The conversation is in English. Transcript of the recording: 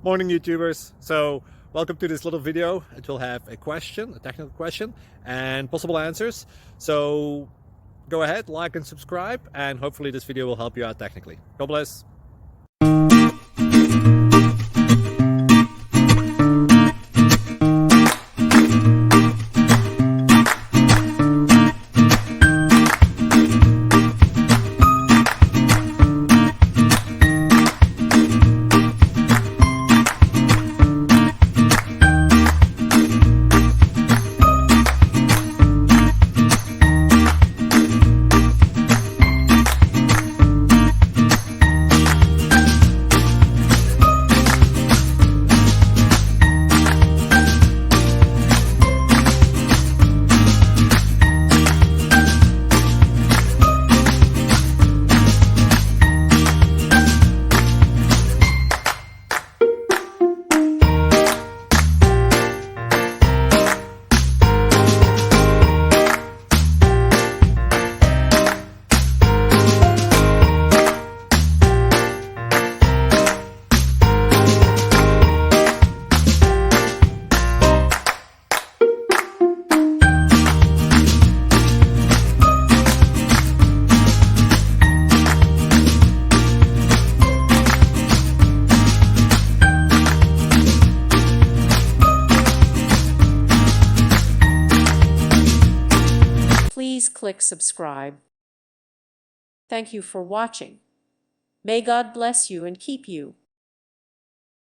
Morning YouTubers. So welcome to this little video. It will have a question, a technical question, and possible answers. So go ahead, like and subscribe, and hopefully this video will help you out technically. God bless. Please click subscribe. Thank you for watching. May God bless you and keep you.